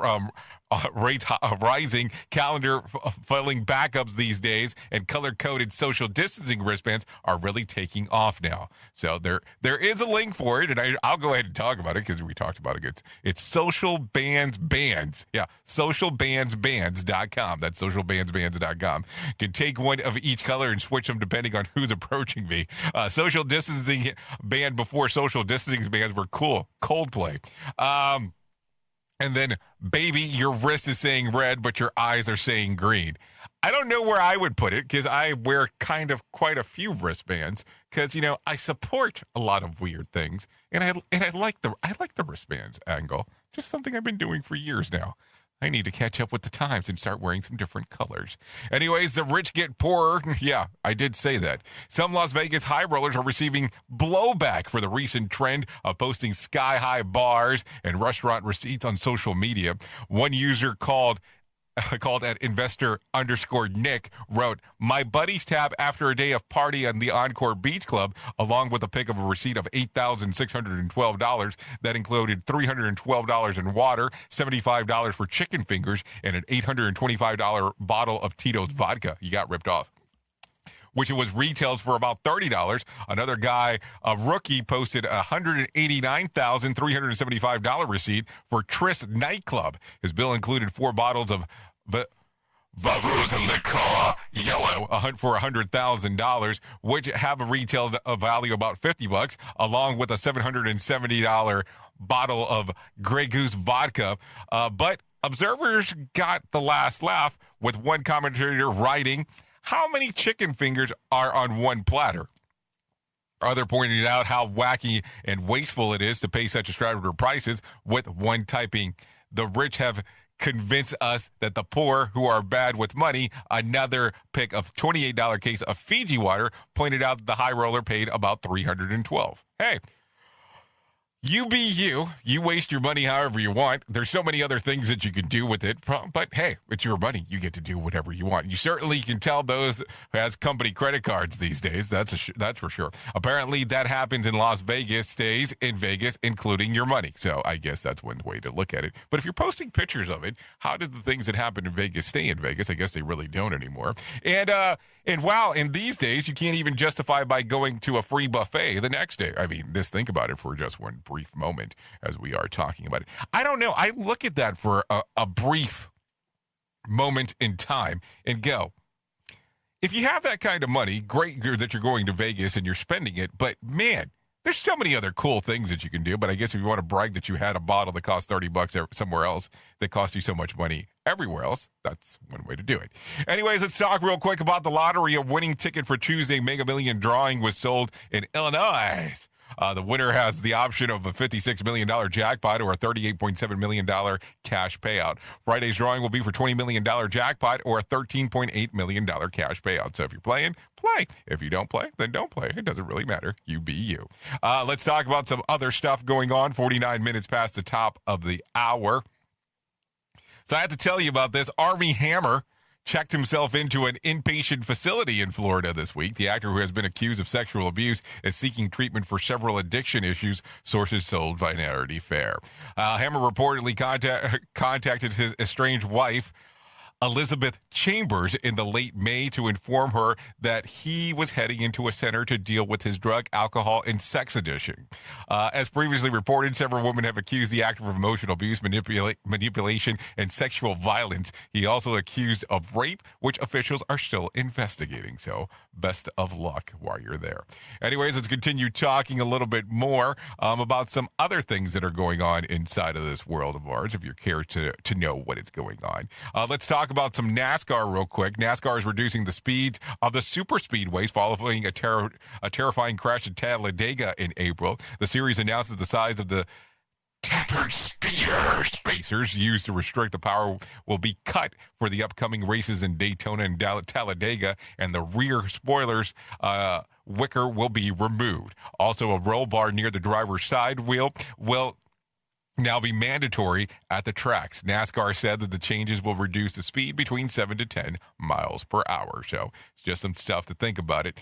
rising, calendar filling backups these days, and color-coded social distancing wristbands are really taking off now. So there is a link for it, and I'll go ahead and talk about it because we talked about it. It's Social Bands Bands. Yeah, socialbandsbands.com. That's socialbandsbands.com. You can take one of each color and switch them depending on who's approaching me. Social distancing band before social distancing bands were cool. Coldplay. And then, baby, your wrist is saying red, but your eyes are saying green. I don't know where I would put it because I wear kind of quite a few wristbands because, I support a lot of weird things. And I like the wristbands angle. Just something I've been doing for years now. I need to catch up with the times and start wearing some different colors. Anyways, the rich get poorer. Yeah, I did say that. Some Las Vegas high rollers are receiving blowback for the recent trend of posting sky-high bars and restaurant receipts on social media. One user called at investor_Nick wrote, "My buddies tap after a day of party on the Encore Beach Club, along with a pic of a receipt of $8,612 that included $312 in water, $75 for chicken fingers, and an $825 bottle of Tito's vodka." You got ripped off. Which it was retails for about $30. Another guy, a rookie, posted a $189,375 receipt for Tris nightclub. His bill included 4 bottles of Vavut liqueur yellow for $100,000, which have a retail value about $50, along with a $770 bottle of Grey Goose vodka. But observers got the last laugh, with one commentator writing, "How many chicken fingers are on one platter?" Other pointed out how wacky and wasteful it is to pay such extravagant prices, with one typing, "The rich have convinced us that the poor who are bad with money." Another pick of $28 case of Fiji water pointed out that the high roller paid about $312. Hey, You be you. You waste your money however you want. There's so many other things that you can do with it. But hey, it's your money. You get to do whatever you want. You certainly can tell those who has company credit cards these days. That's for sure. Apparently, that happens in Las Vegas, stays in Vegas, including your money. So I guess that's one way to look at it. But if you're posting pictures of it, how did the things that happen in Vegas stay in Vegas? I guess they really don't anymore. And wow, in these days, you can't even justify by going to a free buffet the next day. I mean, just think about it for just one brief moment as we are talking about it. I don't know. I look at that for a brief moment in time and go, if you have that kind of money, great that you're going to Vegas and you're spending it. But man, there's so many other cool things that you can do. But I guess if you want to brag that you had a bottle that cost $30 somewhere else that cost you so much money everywhere else, that's one way to do it. Anyways, let's talk real quick about the lottery. A winning ticket for Tuesday Mega Million drawing was sold in Illinois. The winner has the option of a $56 million jackpot or a $38.7 million cash payout. Friday's drawing will be for $20 million jackpot or a $13.8 million cash payout. So if you're playing, play. If you don't play, then don't play. It doesn't really matter. You be you. Let's talk about some other stuff going on. 49 minutes past the top of the hour. So I have to tell you about this. Armie Hammer checked himself into an inpatient facility in Florida this week. The actor, who has been accused of sexual abuse, is seeking treatment for several addiction issues, sources told Vanity Fair. Hammer reportedly contacted his estranged wife, Elizabeth Chambers, in the late May to inform her that he was heading into a center to deal with his drug, alcohol, and sex addiction. As previously reported, several women have accused the actor of emotional abuse, manipulation, and sexual violence. He also accused of rape, which officials are still investigating. So best of luck while you're there. Anyways, let's continue talking a little bit more about some other things that are going on inside of this world of ours, if you care to know what is going on. Let's talk about some NASCAR real quick. NASCAR is reducing the speeds of the super speedways following a terrifying crash at Talladega in April. The series announces the size of the tempered spacers used to restrict the power will be cut for the upcoming races in Daytona and Talladega, and the rear spoilers wicker will be removed. Also, a roll bar near the driver's side wheel will now be mandatory at the tracks. NASCAR said that the changes will reduce the speed between 7 to 10 miles per hour. So it's just some stuff to think about it,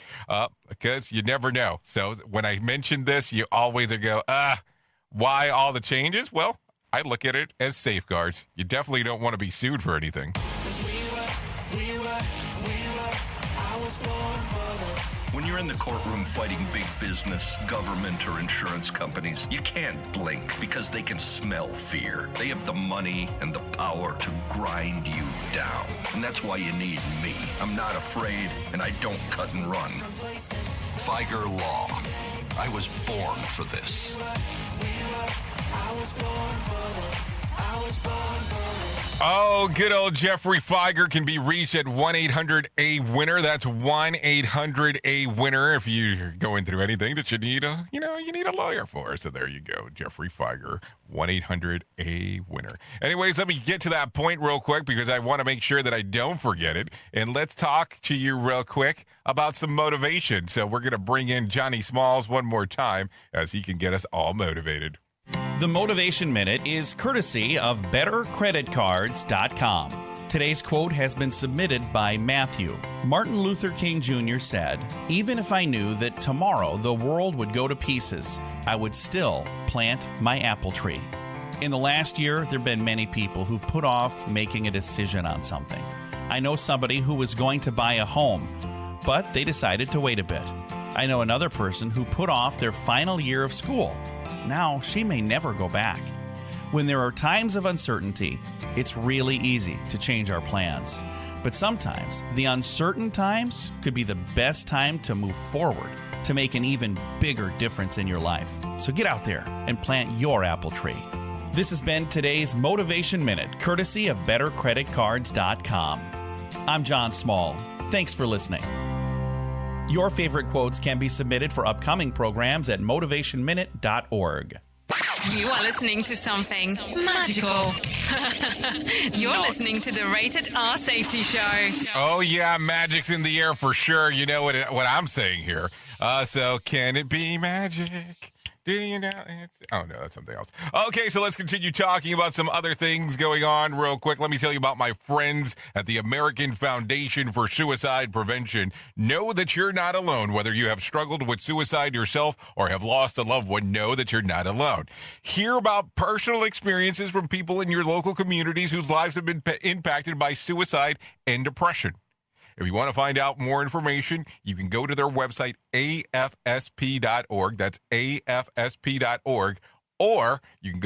because you never know. So when I mention this, you always go, why all the changes? Well, I look at it as safeguards. You definitely don't want to be sued for anything. When you're in the courtroom fighting big business, government, or insurance companies, you can't blink because they can smell fear. They have the money and the power to grind you down. And that's why you need me. I'm not afraid, and I don't cut and run. Feiger Law. I was born for this. Oh, good old Jeffrey Feiger can be reached at 1-800-A-WINNER. That's 1-800-A-WINNER if you're going through anything that you need a lawyer for. So there you go, Jeffrey Feiger, 1-800-A-WINNER. Anyways, let me get to that point real quick because I want to make sure that I don't forget it. And let's talk to you real quick about some motivation. So we're going to bring in Johnny Smalls one more time as he can get us all motivated. The Motivation Minute is courtesy of BetterCreditCards.com. Today's quote has been submitted by Matthew. Martin Luther King Jr. said, "Even if I knew that tomorrow the world would go to pieces, I would still plant my apple tree." In the last year, there have been many people who've put off making a decision on something. I know somebody who was going to buy a home, but they decided to wait a bit. I know another person who put off their final year of school. Now, she may never go back. When there are times of uncertainty, it's really easy to change our plans. But sometimes, the uncertain times could be the best time to move forward, to make an even bigger difference in your life. So get out there and plant your apple tree. This has been today's Motivation Minute, courtesy of BetterCreditCards.com. I'm John Small. Thanks for listening. Your favorite quotes can be submitted for upcoming programs at motivationminute.org. You are listening to something magical. You're listening to the Rated R Safety Show. Oh, yeah, magic's in the air for sure. You know what I'm saying here. So can it be magic? Do you know? Oh, no, that's something else. Okay, so let's continue talking about some other things going on real quick. Let me tell you about my friends at the American Foundation for Suicide Prevention. Know that you're not alone. Whether you have struggled with suicide yourself or have lost a loved one, know that you're not alone. Hear about personal experiences from people in your local communities whose lives have been impacted by suicide and depression. If you want to find out more information, you can go to their website, afsp.org. That's afsp.org. Or you can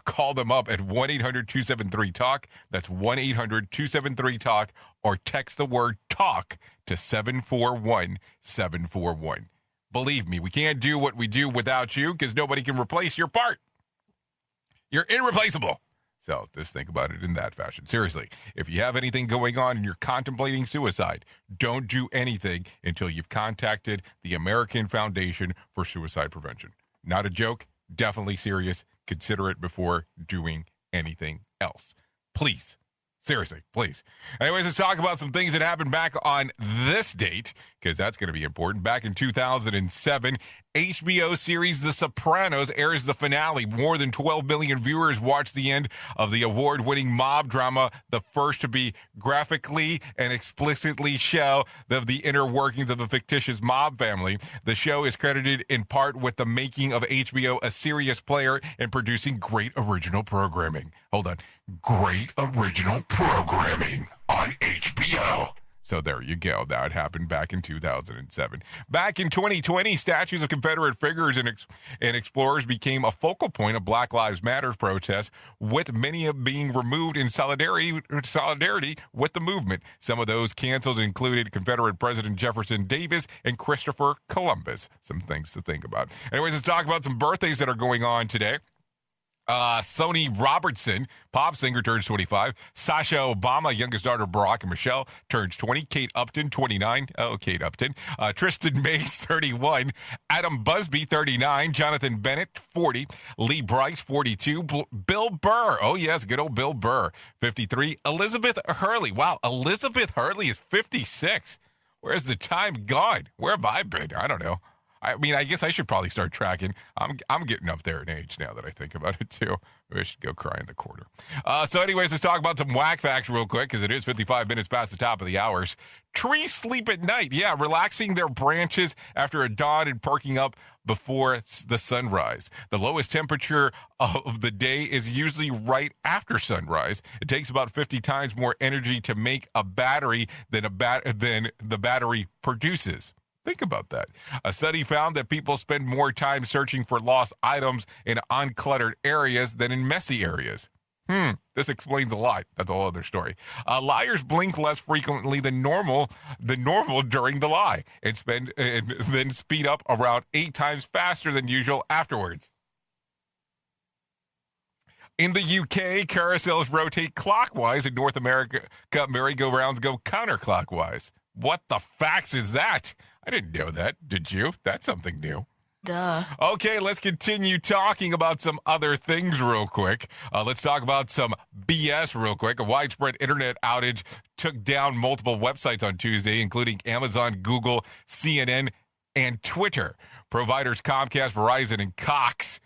call them up at 1-800-273-TALK. That's 1-800-273-TALK. Or text the word TALK to 741-741. Believe me, we can't do what we do without you because nobody can replace your part. You're irreplaceable. So just think about it in that fashion. Seriously, if you have anything going on and you're contemplating suicide, don't do anything until you've contacted the American Foundation for Suicide Prevention. Not a joke, definitely serious. Consider it before doing anything else. Please. Seriously, please. Anyways, let's talk about some things that happened back on this date, because that's going to be important. Back in 2007, HBO series The Sopranos airs the finale. More than 12 million viewers watched the end of the award-winning mob drama, the first to be graphically and explicitly show the inner workings of a fictitious mob family. The show is credited in part with the making of HBO a serious player in producing great original programming. Hold on. Great original programming on HBO. So there you go. That happened back in 2007. Back in 2020, statues of Confederate figures and explorers became a focal point of Black Lives Matter protests, with many of being removed in solidarity with the movement. Some of those canceled included Confederate President Jefferson Davis and Christopher Columbus. Some things to think about. Anyways, let's talk about some birthdays that are going on today. Sonny Robertson, pop singer, turns 25. Sasha Obama, youngest daughter of Barack and Michelle, turns 20. Kate Upton, 29. Oh, Kate Upton. Tristan Mays, 31. Adam Busby, 39. Jonathan Bennett, 40. Lee Bryce, 42. Bill Burr. Oh, yes, good old Bill Burr, 53. Elizabeth Hurley. Wow, Elizabeth Hurley is 56. Where's the time gone? Where have I been? I don't know. I mean, I guess I should probably start tracking. I'm getting up there in age now that I think about it, too. Maybe I should go cry in the corner. So anyways, let's talk about some whack facts real quick, because it is 55 minutes past the top of the hours. Trees sleep at night. Yeah, relaxing their branches after a dawn and perking up before the sunrise. The lowest temperature of the day is usually right after sunrise. It takes about 50 times more energy to make a battery than the battery produces. Think about that. A study found that people spend more time searching for lost items in uncluttered areas than in messy areas. This explains a lot. That's a whole other story. Liars blink less frequently than normal during the lie, and then speed up around 8 times faster than usual afterwards. In the UK, carousels rotate clockwise. In North America, merry-go-rounds go counterclockwise. What the fax is that? I didn't know that. Did you? That's something new. Duh. Okay, let's continue talking about some other things real quick. Let's talk about some BS real quick. A widespread internet outage took down multiple websites on Tuesday, including Amazon, Google, CNN, and Twitter. Providers Comcast, Verizon, and Cox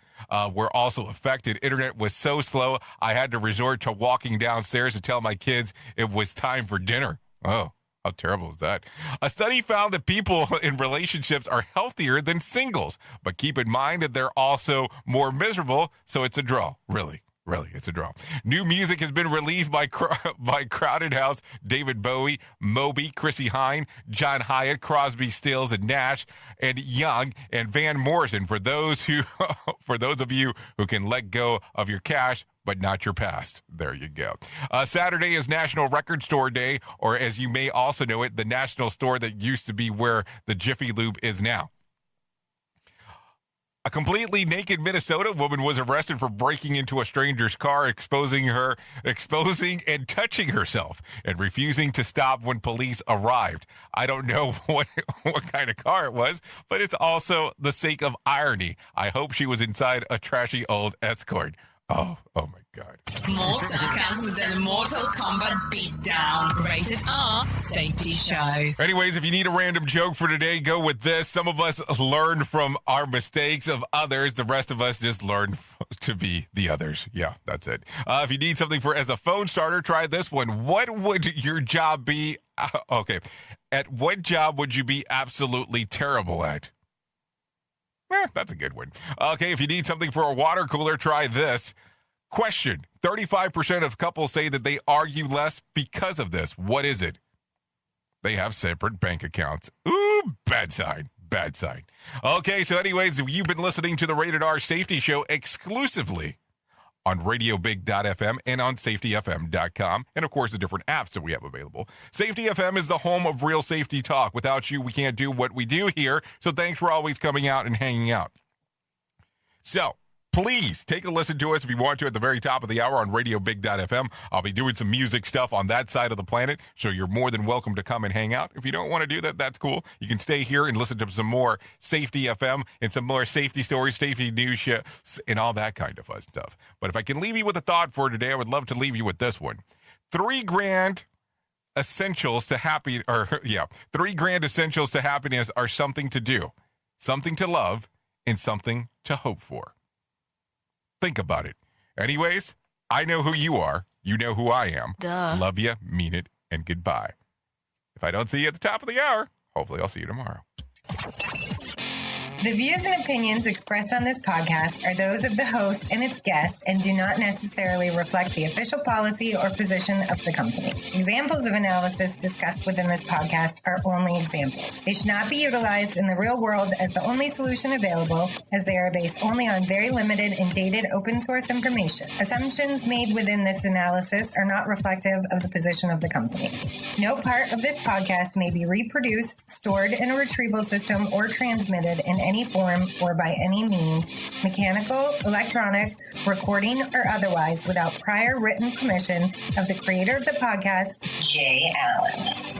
were also affected. Internet was so slow, I had to resort to walking downstairs to tell my kids it was time for dinner. Oh. How terrible is that? A study found that people in relationships are healthier than singles, but keep in mind that they're also more miserable, so it's a draw. Really, it's a draw. New music has been released by Crowded House, David Bowie, Moby, Chrissy Hine, John Hyatt, Crosby, Stills, and Nash, and Young, and Van Morrison. For those of you who can let go of your cash, but not your past. There you go. Saturday is National Record Store Day, or as you may also know it, the national store that used to be where the Jiffy Lube is now. A completely naked Minnesota woman was arrested for breaking into a stranger's car, exposing and touching herself, and refusing to stop when police arrived. I don't know what kind of car it was, but it's also the sake of irony. I hope she was inside a trashy old Escort. Oh my God. More sarcasm than a Mortal Kombat beatdown. Rated R Safety Show. Anyways, if you need a random joke for today, go with this. Some of us learn from our mistakes of others. The rest of us just learn to be the others. Yeah, that's it. If you need something as a phone starter, try this one. What would your job be? Okay. At what job would you be absolutely terrible at? That's a good one. Okay, if you need something for a water cooler, try this. Question. 35% of couples say that they argue less because of this. What is it? They have separate bank accounts. Ooh, bad sign. Bad sign. Okay, so anyways, you've been listening to the Rated R Safety Show exclusively on radiobig.fm and on safetyfm.com, and of course the different apps that we have available. Safety FM is the home of real safety talk. Without you, we can't do what we do here, so thanks for always coming out and hanging out. So, please take a listen to us if you want to at the very top of the hour on radiobig.fm. I'll be doing some music stuff on that side of the planet, so you're more than welcome to come and hang out. If you don't want to do that, that's cool. You can stay here and listen to some more Safety FM and some more safety stories, safety news, and all that kind of fun stuff. But if I can leave you with a thought for today, I would love to leave you with this one. 3 grand essentials to happiness are something to do, something to love, and something to hope for. Think about it. Anyways, I know who you are. You know who I am. Duh. Love you, mean it, and goodbye. If I don't see you at the top of the hour, hopefully I'll see you tomorrow. The views and opinions expressed on this podcast are those of the host and its guest and do not necessarily reflect the official policy or position of the company. Examples of analysis discussed within this podcast are only examples. They should not be utilized in the real world as the only solution available, as they are based only on very limited and dated open source information. Assumptions made within this analysis are not reflective of the position of the company. No part of this podcast may be reproduced, stored in a retrieval system, or transmitted in any form or by any means, mechanical, electronic, recording, or otherwise, without prior written permission of the creator of the podcast, Jay Allen.